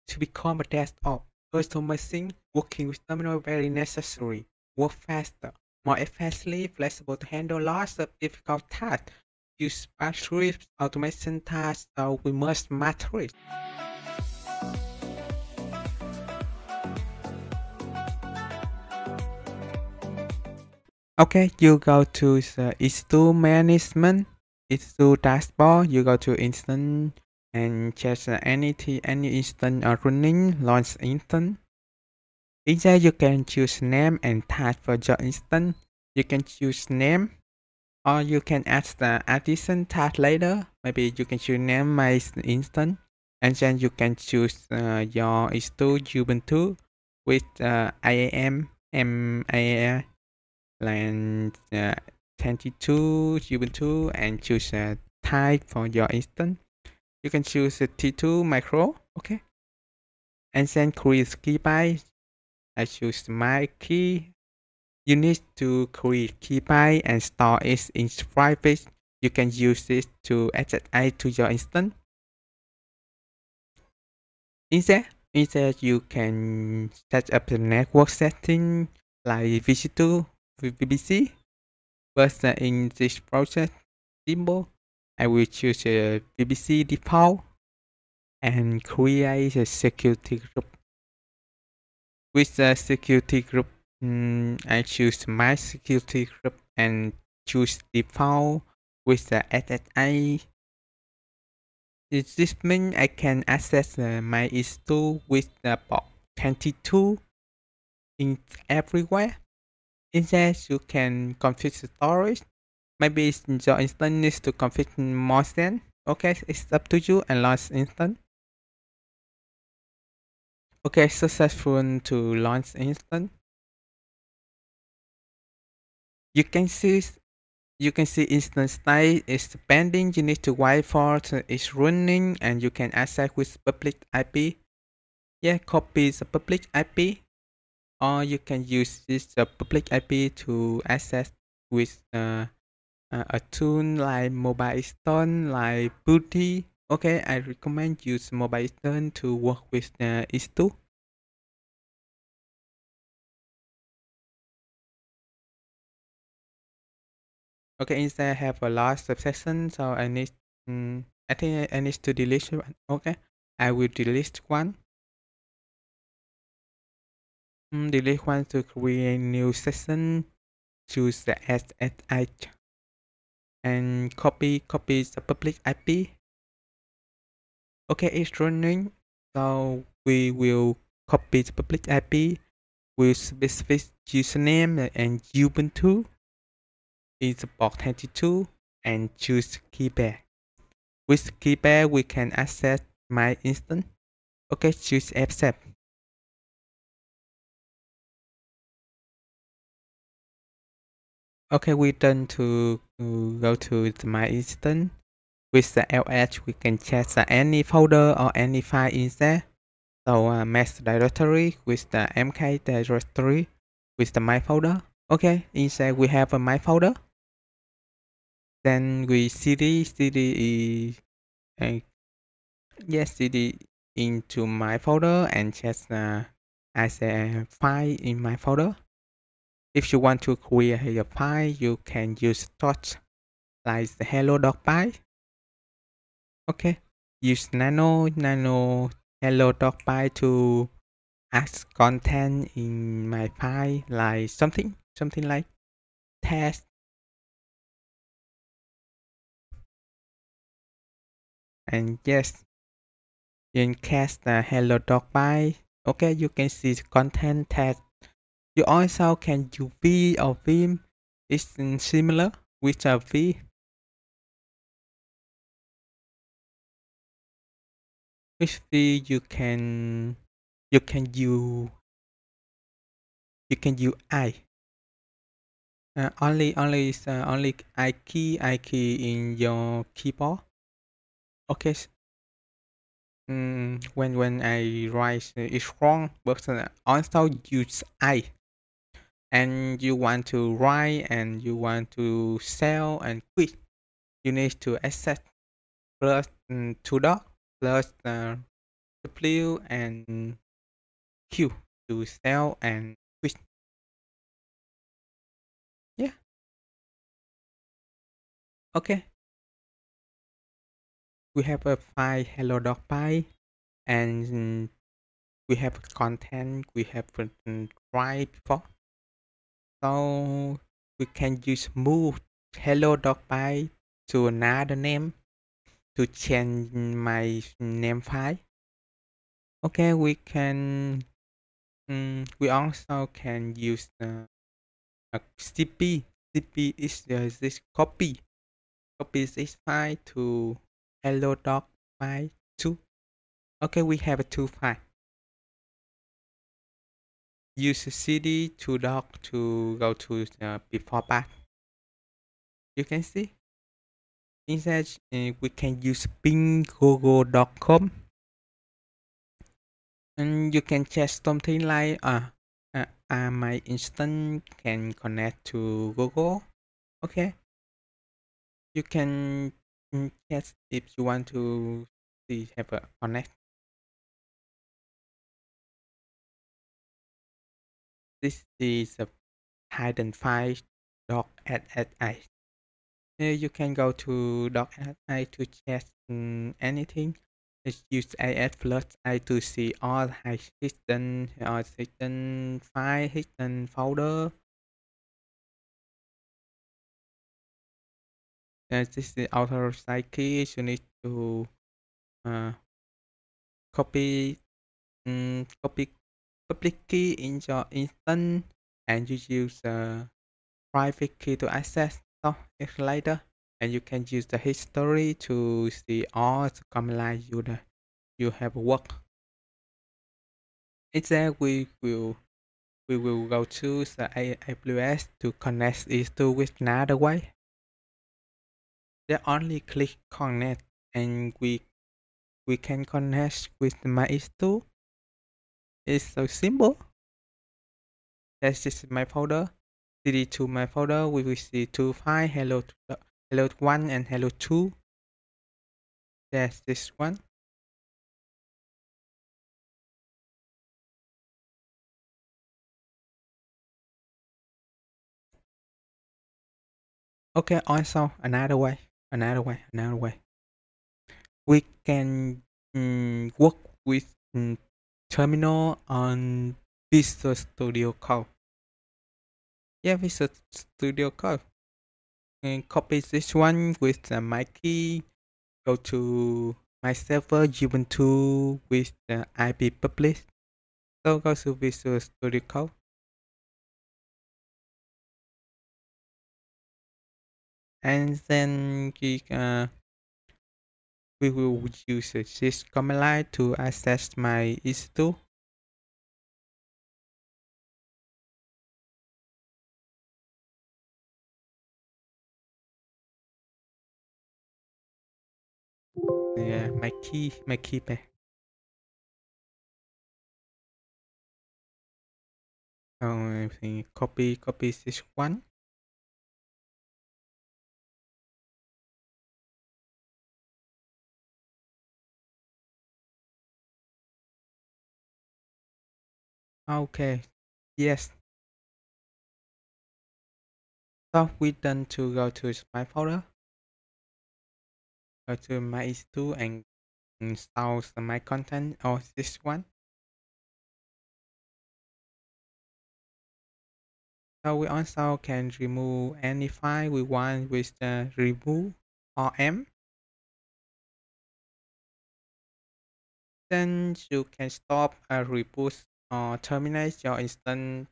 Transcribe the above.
to become a DevOps. Customizing, working with terminal very necessary. Work faster, more efficiently, flexible to handle lots of difficult tasks. Use batch scripts, automation tasks, so we must master it. Okay, you go to the EC2 management, EC2 dashboard, you go to instance and check any instance are running, launch instance. In there you can choose name and type for your instance. You can choose name or you can add the addition tag later. Maybe you can choose name my instance and then you can choose your EC2 Ubuntu with IAM, MAA like 22 Ubuntu and choose a type for your instance. You can choose a T2 micro, okay, and then create key by. I choose my key. You need to create key by and store it in private. You can use it to access to your instance. Instead, you can set up the network setting like VC2 with VPC. But in this process symbol, I will choose a VPC default and create a security group. With the security group, I choose my security group and choose default with the SSI. This means I can access my EC2 with the port 22 in everywhere. Instead, you can configure storage. Maybe your instance needs to configure more than. Okay, it's up to you and launch instance. Okay, successful to launch instance. You can see instance state is pending. You need to wait for it's running and you can access with public IP. Yeah, copy the public IP or you can use this public IP to access with a tool like Mobile Stone, like Booty. Okay, I recommend use Mobile Stone to work with EC2. Okay, instead I have a large subsection, so I need, I think I need to delete one. Okay, I will delete one. Delete one to create new section. Choose the SSH and copy the public IP. Okay, it's running. So we will copy the public IP with specific username and Ubuntu is port 22 and choose keypad. With keypad, we can access my instance. Okay, choose accept. Okay, we done to go to my instance. With the ls, we can check any folder or any file in there. So master directory with the mk directory with the my folder. Okay, inside we have a my folder. Then we cd yes, cd into my folder and check as a file in my folder. If you want to create a file, you can use torch like the hello.py. Okay, use nano hello.py to add content in my file like something like test. And yes, in cast the hello.py. Okay, you can see the content test. You also can use V or Vim. It's similar with a V. With V you can use I. Only I key in your keyboard. Okay. When I write it's wrong, but also use I. And you want to write and you want to sell and quit, you need to access plus two dot plus W and Q to sell and quit. Yeah, okay. We have a file hello.py and we have content we have tried before. So we can use move hello.py to another name to change my name file. Okay, we can we also can use a CP. CP is this copy this file to hello.py too. Okay, we have a two file. Use cd to doc to go to before path. You can see inside we can use ping.google.com and you can check something like my instance can connect to Google. Okay, you can check if you want to see have a connect. This is a hidden file doc@i. Here you can go to doc@i to check anything. Let's use AS plus I to see all hidden file, hidden folder. This is the authorized key. You need to uh, copy copy public key in your instance and you use private key to access so it's later and you can use the history to see all the command line you have worked. Instead we will go to the AWS to connect these two with another way. They only click connect and we can connect with my EC2. It's so simple. That's just my folder. cd to my folder. We will see two files hello 1 and hello 2. That's this one. Okay, also another way. We can work with terminal on Visual Studio Code. Yeah, Visual Studio Code. And copy this one with my key. Go to my server Ubuntu with the IP public. So go to Visual Studio Code. And then we will use this command line to access my EC2. Yeah, my key pair. So copy this one. Okay, yes. So we done to go to my folder, go to my EC2 and install my content or this one. So we also can remove any file we want with the remove RM. Then you can stop a reboot or terminate your instance